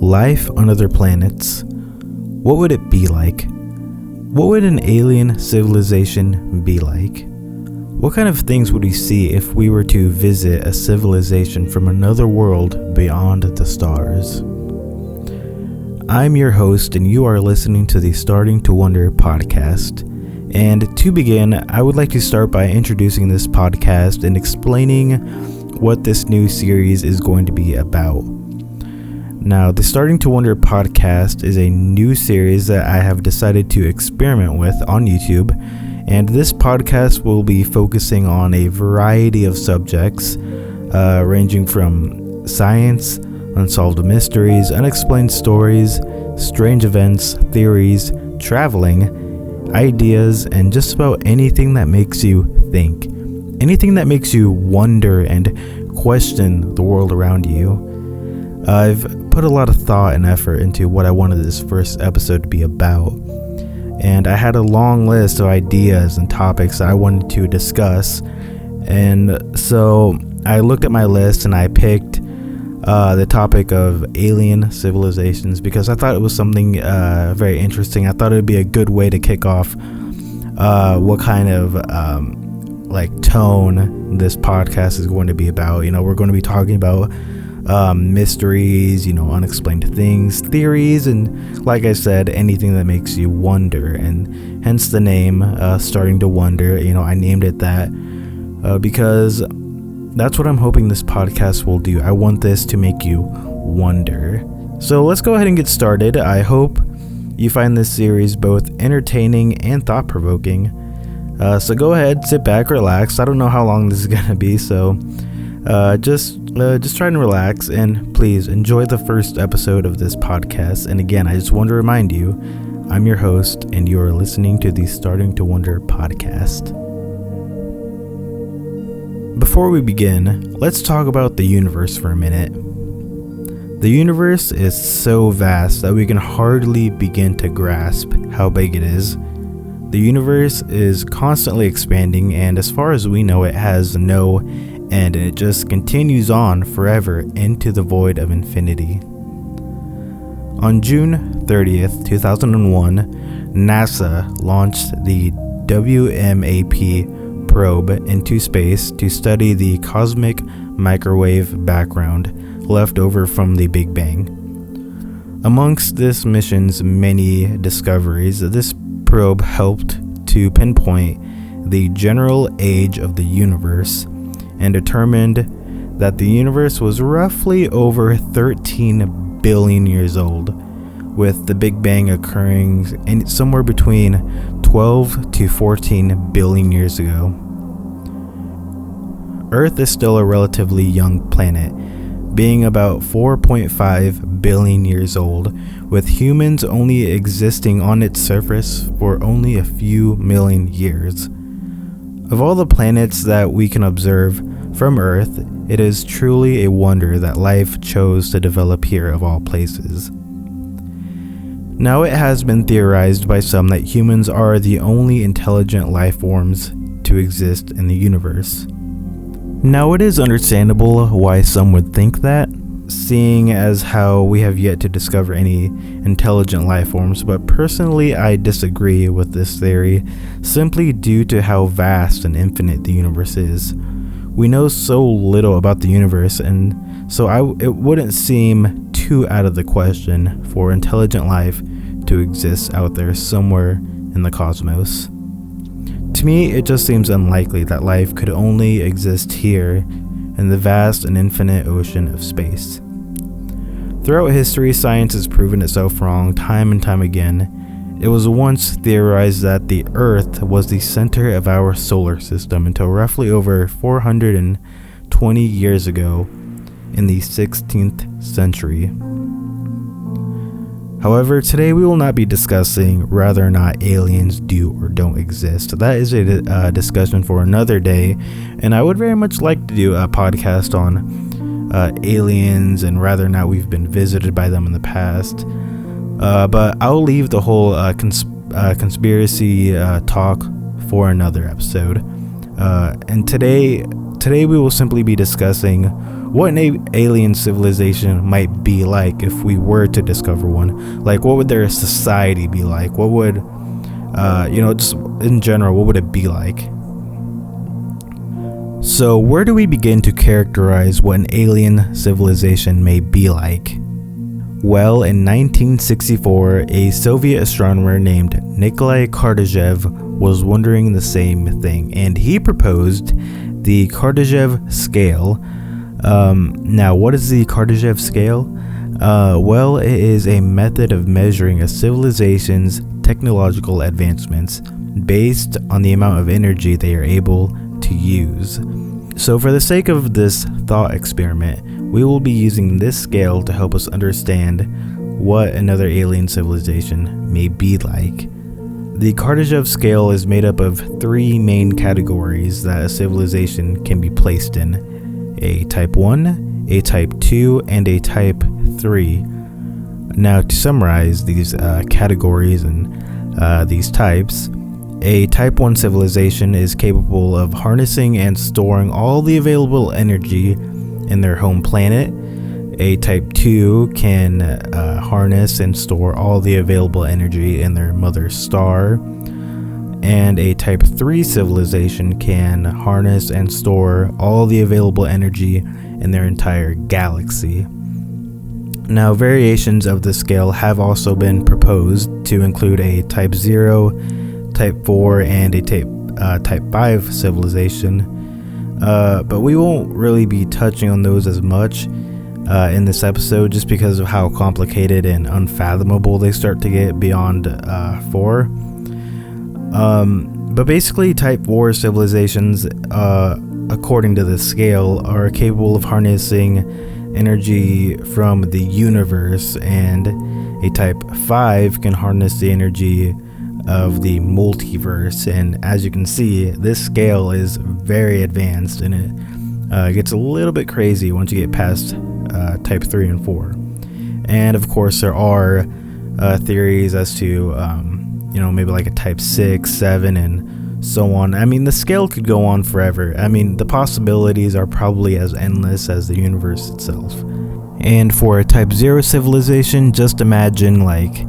Life on other planets. What would it be like? What would an alien civilization be like? What kind of things would we see if we were to visit a civilization from another world beyond the stars? I'm your host, and you are listening to the Starting to Wonder podcast. And to begin, I would like to start by introducing this podcast and explaining what this new series is going to be about. Now, the Starting to Wonder podcast is a new series that I have decided to experiment with on YouTube, and this podcast will be focusing on a variety of subjects, ranging from science, unsolved mysteries, unexplained stories, strange events, theories, traveling, ideas, and just about anything that makes you think. Anything that makes you wonder and question the world around you. I've put a lot of thought and effort into what I wanted this first episode to be about. And I had a long list of ideas and topics that I wanted to discuss. And so I looked at my list and I picked the topic of alien civilizations because I thought it was something very interesting. I thought it would be a good way to kick off what kind of tone this podcast is going to be about. You know, we're going to be talking about mysteries, unexplained things, theories, and like I said, anything that makes you wonder, and hence the name Starting to Wonder. I named it that because that's what I'm hoping this podcast will do. I want this to make you wonder. So let's go ahead and get started. I hope you find this series both entertaining and thought-provoking. So go ahead, sit back, relax. I don't know how long this is gonna be, so just try and relax, and please enjoy the first episode of this podcast. And again, I just want to remind you, I'm your host, and you are listening to the Starting to Wonder podcast. Before we begin, let's talk about the universe for a minute. The universe is so vast that we can hardly begin to grasp how big it is. The universe is constantly expanding, and as far as we know, it has no end, and it just continues on forever into the void of infinity. On June 30th, 2001, NASA launched the WMAP probe into space to study the cosmic microwave background left over from the Big Bang. Amongst this mission's many discoveries, this probe helped to pinpoint the general age of the universe and determined that the universe was roughly over 13 billion years old, with the Big Bang occurring somewhere between 12 to 14 billion years ago. Earth is still a relatively young planet, being about 4.5 billion years old, with humans only existing on its surface for only a few million years. Of all the planets that we can observe from Earth, it is truly a wonder that life chose to develop here of all places. Now, it has been theorized by some that humans are the only intelligent life forms to exist in the universe. Now, it is understandable why some would think that, seeing as how we have yet to discover any intelligent life forms, but personally I disagree with this theory simply due to how vast and infinite the universe is. We know so little about the universe, and so it wouldn't seem too out of the question for intelligent life to exist out there somewhere in the cosmos. To me, it just seems unlikely that life could only exist here in the vast and infinite ocean of space. Throughout history, science has proven itself wrong time and time again. It was once theorized that the Earth was the center of our solar system until roughly over 420 years ago in the 16th century. However, today we will not be discussing whether or not aliens do or don't exist. That is a discussion for another day, and I would very much like to do a podcast on aliens and whether or not we've been visited by them in the past. But I'll leave the whole conspiracy talk for another episode. And today we will simply be discussing what an alien civilization might be like if we were to discover one. Like, what would their society be like? What would, just in general, what would it be like? So, where do we begin to characterize what an alien civilization may be like? Well, in 1964, a Soviet astronomer named Nikolai Kardashev was wondering the same thing, and he proposed the Kardashev scale. Now, what is the Kardashev scale? Well, it is a method of measuring a civilization's technological advancements based on the amount of energy they are able to use. So, for the sake of this thought experiment, we will be using this scale to help us understand what another alien civilization may be like. The Kardashev scale is made up of 3 main categories that a civilization can be placed in: a type 1, a type 2, and a type 3. Now, to summarize these categories and these types, a type 1 civilization is capable of harnessing and storing all the available energy in their home planet. A type 2 can harness and store all the available energy in their mother star. And a type 3 civilization can harness and store all the available energy in their entire galaxy. Now, variations of the scale have also been proposed to include a type 0, type 4, and a type 5 civilization. But we won't really be touching on those as much in this episode, just because of how complicated and unfathomable they start to get beyond 4. But basically, type 4 civilizations, according to the scale, are capable of harnessing energy from the universe, and a type 5 can harness the energy of the multiverse. And as you can see, this scale is very advanced, and it gets a little bit crazy once you get past type 3 and 4. And of course, there are theories as to maybe like a type 6, 7, and so on. I mean, the scale could go on forever. I mean, the possibilities are probably as endless as the universe itself. And for a type 0 civilization, just imagine like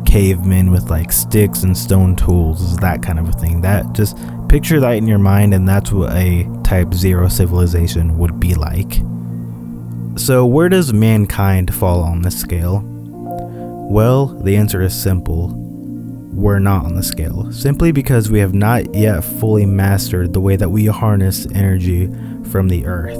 cavemen with like sticks and stone tools, that kind of a thing. That, just picture that in your mind, and that's what a type 0 civilization would be like. So where does mankind fall on this scale? Well, the answer is simple. We're not on the scale, simply because we have not yet fully mastered the way that we harness energy from the Earth.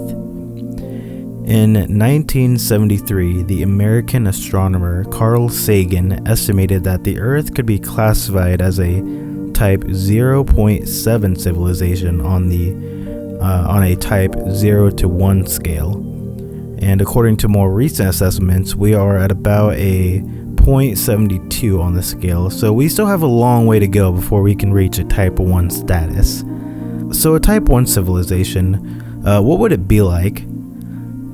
In 1973, the American astronomer Carl Sagan estimated that the Earth could be classified as a type 0.7 civilization on a type 0 to 1 scale. And according to more recent assessments, we are at about a 0.72 on the scale, so we still have a long way to go before we can reach a type 1 status. So a type 1 civilization, what would it be like?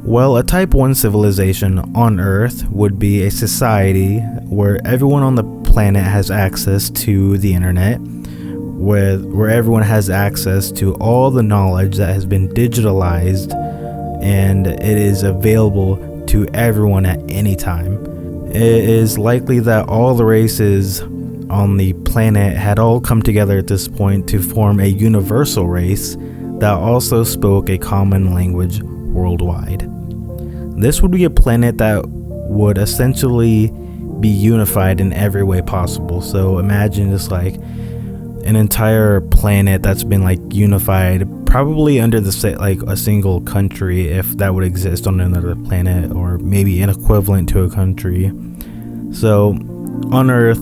Well, a type 1 civilization on Earth would be a society where everyone on the planet has access to the internet, where everyone has access to all the knowledge that has been digitalized, and it is available to everyone at any time. It is likely that all the races on the planet had all come together at this point to form a universal race that also spoke a common language worldwide. This would be a planet that would essentially be unified in every way possible. So imagine just like an entire planet that's been like unified, probably under like a single country, if that would exist on another planet, or maybe an equivalent to a country. So on Earth,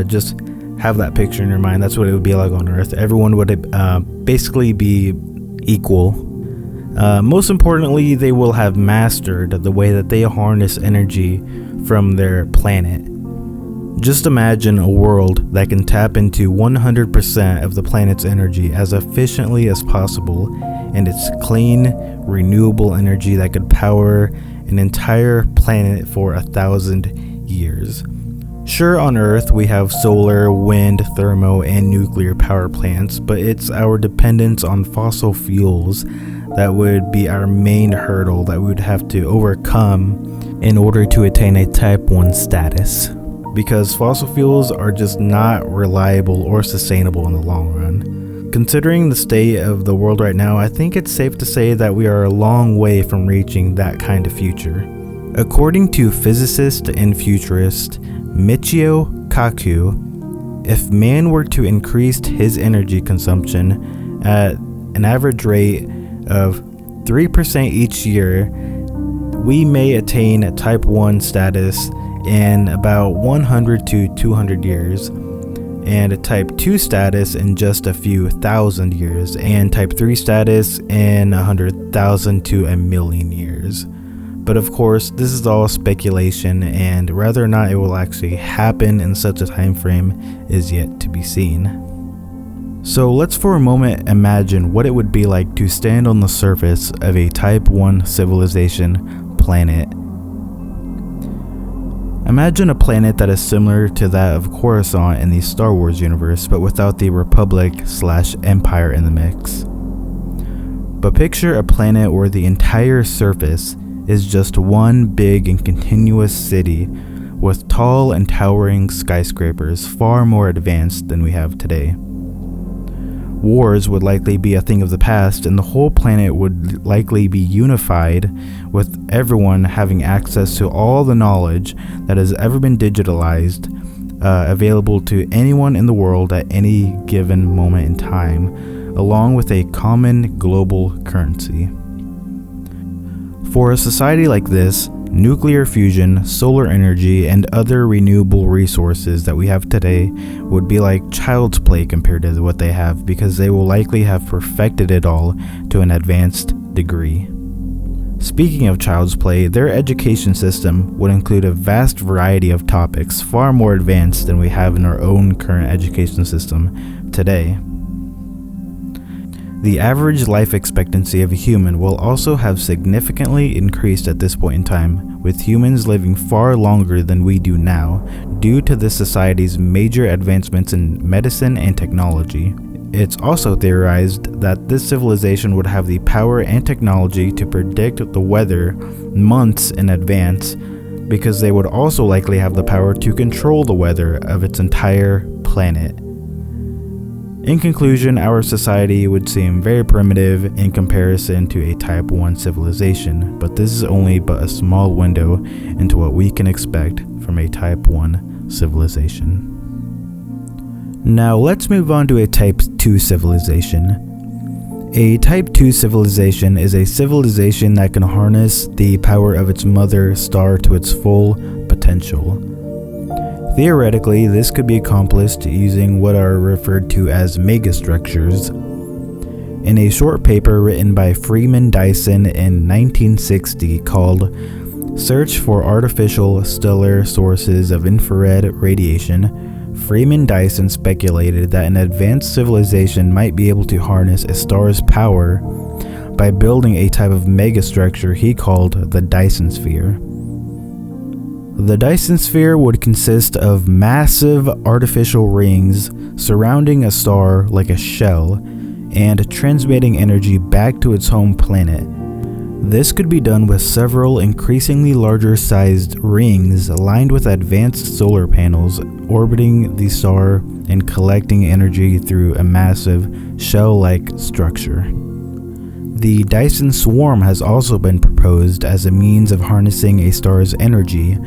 just have that picture in your mind. That's what it would be like on Earth. Everyone would basically be equal. Most importantly, they will have mastered the way that they harness energy from their planet. Just imagine a world that can tap into 100% of the planet's energy as efficiently as possible, and it's clean, renewable energy that could power an entire planet for 1,000 years. Sure, on Earth we have solar, wind, thermo, and nuclear power plants, but it's our dependence on fossil fuels that would be our main hurdle that we would have to overcome in order to attain a type 1 status, because fossil fuels are just not reliable or sustainable in the long run. Considering the state of the world right now, I think it's safe to say that we are a long way from reaching that kind of future. According to physicist and futurist Michio Kaku, if man were to increase his energy consumption at an average rate of 3% each year, we may attain a type 1 status in about 100 to 200 years, and a type 2 status in just a few thousand years, and type 3 status in 100,000 to a million years. But of course, this is all speculation, and whether or not it will actually happen in such a time frame is yet to be seen. So let's for a moment imagine what it would be like to stand on the surface of a type 1 civilization planet. Imagine a planet that is similar to that of Coruscant in the Star Wars universe, but without the Republic/Empire in the mix. But picture a planet where the entire surface is just one big and continuous city with tall and towering skyscrapers far more advanced than we have today. Wars would likely be a thing of the past, and the whole planet would likely be unified, with everyone having access to all the knowledge that has ever been digitalized, available to anyone in the world at any given moment in time, along with a common global currency. For a society like this, nuclear fusion, solar energy, and other renewable resources that we have today would be like child's play compared to what they have, because they will likely have perfected it all to an advanced degree. Speaking of child's play, their education system would include a vast variety of topics far more advanced than we have in our own current education system today. The average life expectancy of a human will also have significantly increased at this point in time, with humans living far longer than we do now due to this society's major advancements in medicine and technology. It's also theorized that this civilization would have the power and technology to predict the weather months in advance, because they would also likely have the power to control the weather of its entire planet. In conclusion, our society would seem very primitive in comparison to a type 1 civilization, but this is only but a small window into what we can expect from a type 1 civilization. Now let's move on to a type 2 civilization. A type 2 civilization is a civilization that can harness the power of its mother star to its full potential. Theoretically, this could be accomplished using what are referred to as megastructures. In a short paper written by Freeman Dyson in 1960 called Search for Artificial Stellar Sources of Infrared Radiation, Freeman Dyson speculated that an advanced civilization might be able to harness a star's power by building a type of megastructure he called the Dyson sphere. The Dyson sphere would consist of massive artificial rings surrounding a star like a shell and transmitting energy back to its home planet. This could be done with several increasingly larger sized rings lined with advanced solar panels orbiting the star and collecting energy through a massive shell-like structure. The Dyson swarm has also been proposed as a means of harnessing a star's energy,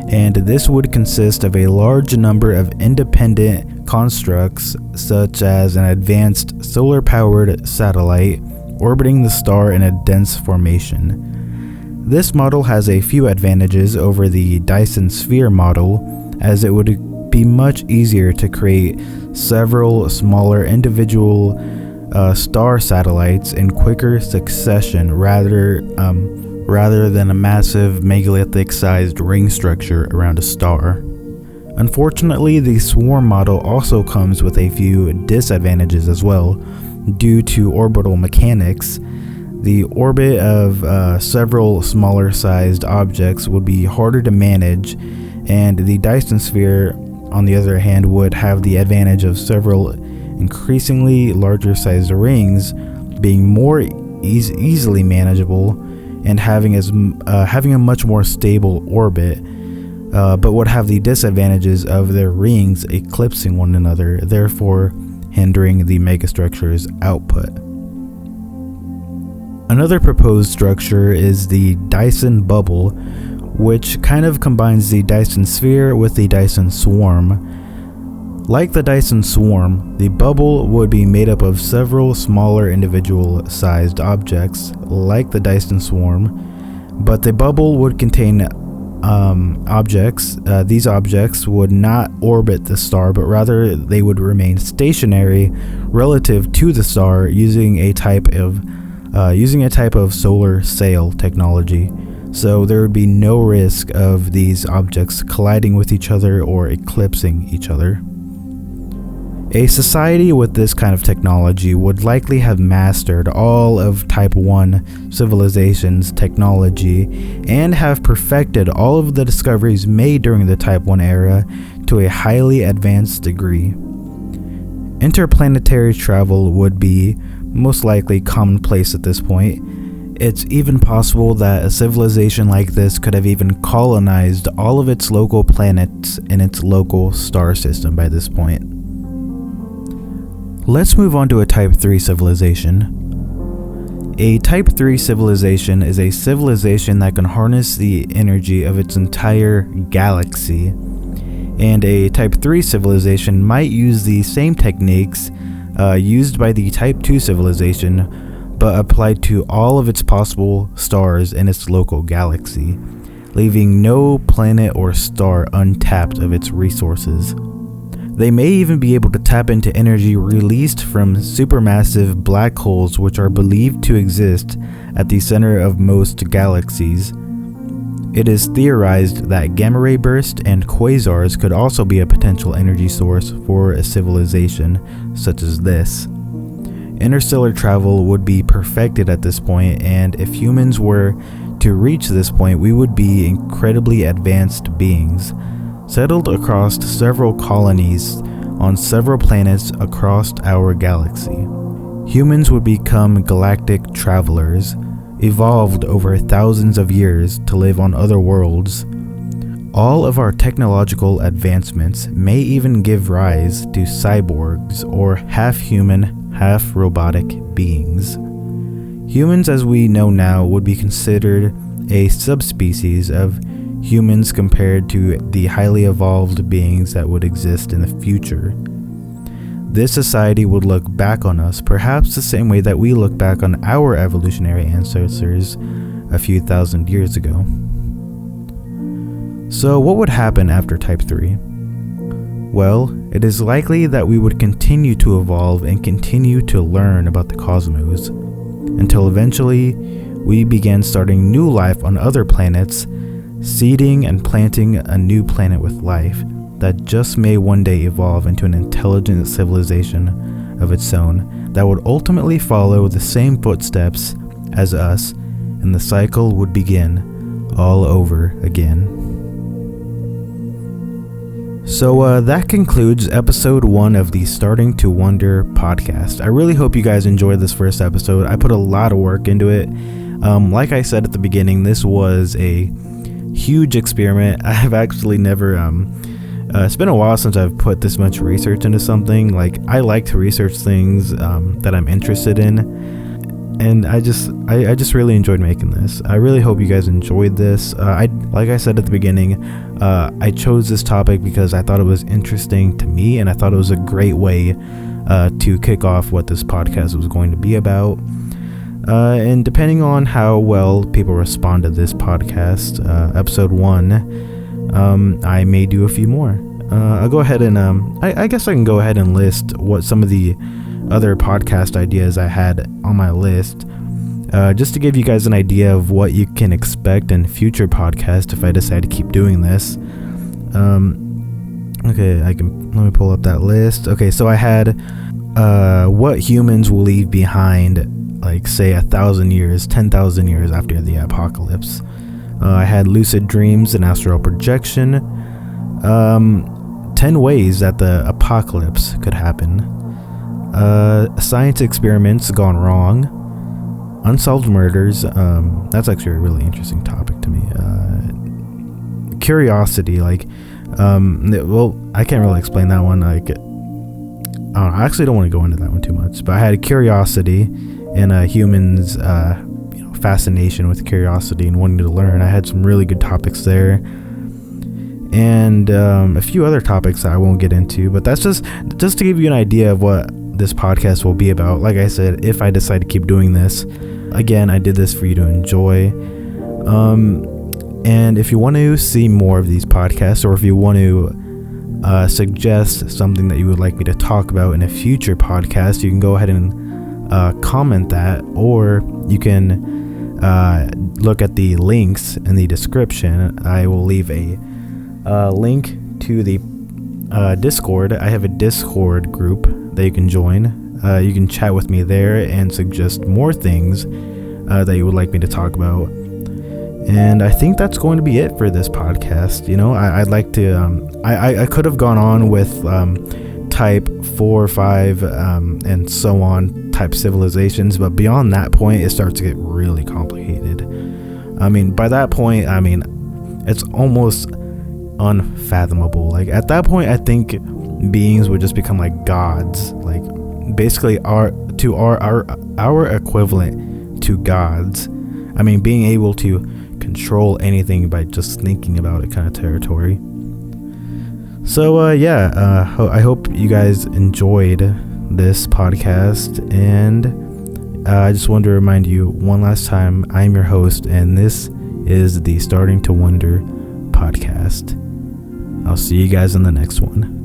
and this would consist of a large number of independent constructs, such as an advanced solar-powered satellite orbiting the star in a dense formation. This model has a few advantages over the Dyson sphere model, as it would be much easier to create several smaller individual star satellites in quicker succession rather than a massive megalithic-sized ring structure around a star. Unfortunately, the swarm model also comes with a few disadvantages as well. Due to orbital mechanics, the orbit of several smaller-sized objects would be harder to manage, and the Dyson sphere, on the other hand, would have the advantage of several increasingly larger sized rings being more easily manageable and having a much more stable orbit, but would have the disadvantages of their rings eclipsing one another, therefore hindering the megastructure's output. Another proposed structure is the Dyson bubble, which kind of combines the Dyson sphere with the Dyson swarm. Like the Dyson swarm, the bubble would be made up of several smaller individual-sized objects, like the Dyson swarm, but the bubble would contain objects. These objects would not orbit the star, but rather they would remain stationary relative to the star using a type of solar sail technology. So there would be no risk of these objects colliding with each other or eclipsing each other. A society with this kind of technology would likely have mastered all of Type 1 civilization's technology and have perfected all of the discoveries made during the Type 1 era to a highly advanced degree. Interplanetary travel would be most likely commonplace at this point. It's even possible that a civilization like this could have even colonized all of its local planets in its local star system by this point. Let's move on to a Type 3 civilization. A Type 3 civilization is a civilization that can harness the energy of its entire galaxy. And a Type 3 civilization might use the same techniques used by the Type 2 civilization, but applied to all of its possible stars in its local galaxy, leaving no planet or star untapped of its resources. They may even be able to tap into energy released from supermassive black holes, which are believed to exist at the center of most galaxies. It is theorized that gamma ray bursts and quasars could also be a potential energy source for a civilization such as this. Interstellar travel would be perfected at this point, and if humans were to reach this point, we would be incredibly advanced beings, settled across several colonies on several planets across our galaxy. Humans would become galactic travelers, evolved over thousands of years to live on other worlds. All of our technological advancements may even give rise to cyborgs or half-human, half-robotic beings. Humans as we know now would be considered a subspecies of humans compared to the highly evolved beings that would exist in the future. This society would look back on us perhaps the same way that we look back on our evolutionary ancestors a few thousand years ago. So what would happen after Type 3? Well, it is likely that we would continue to evolve and continue to learn about the cosmos, until eventually we began starting new life on other planets, seeding and planting a new planet with life that just may one day evolve into an intelligent civilization of its own that would ultimately follow the same footsteps as us, and the cycle would begin all over again. So that concludes episode 1 of the Starting to Wonder podcast. I really hope you guys enjoyed this first episode. I put a lot of work into it. Like I said at the beginning, this was a huge experiment. I've actually never it's been a while since I've put this much research into something. Like, I like to research things that I'm interested in, and I just really enjoyed making this. I really hope you guys enjoyed this. Like I said at the beginning, I chose this topic because I thought it was interesting to me, and I thought it was a great way to kick off what this podcast was going to be about. And depending on how well people respond to this podcast, episode 1, I may do a few more. I'll go ahead and I guess I can go ahead and list what some of the other podcast ideas I had on my list, just to give you guys an idea of what you can expect in future podcasts if I decide to keep doing this. Okay, let me pull up that list. Okay, so I had what humans will leave behind, like say 1,000 years, 10,000 years after the apocalypse. I had lucid dreams and astral projection. 10 ways that the apocalypse could happen. Science experiments gone wrong. unsolved murders. That's actually a really interesting topic to me. Curiosity, like, well, I can't really explain that one. Like, I actually don't want to go into that one too much, but I had a curiosity and humans, fascination with curiosity and wanting to learn. I had some really good topics there, and a few other topics that I won't get into, but that's just to give you an idea of what this podcast will be about. Like I said, if I decide to keep doing this, again, I did this for you to enjoy. And if you want to see more of these podcasts, or if you want to suggest something that you would like me to talk about in a future podcast, you can go ahead and comment that, or you can look at the links in the description. I will leave a link to the Discord. I have a Discord group that you can join. You can chat with me there and suggest more things that you would like me to talk about. And I think that's going to be it for this podcast. I'd like to I could have gone on with type 4 or 5 and so on type civilizations, but beyond that point it starts to get really complicated. By that point, it's almost unfathomable. Like, at that point, I think beings would just become like gods, like basically our equivalent to gods. Being able to control anything by just thinking about it kind of territory. So I hope you guys enjoyed this podcast, and I just wanted to remind you one last time, I'm your host, and this is the Starting to Wonder podcast. I'll see you guys in the next one.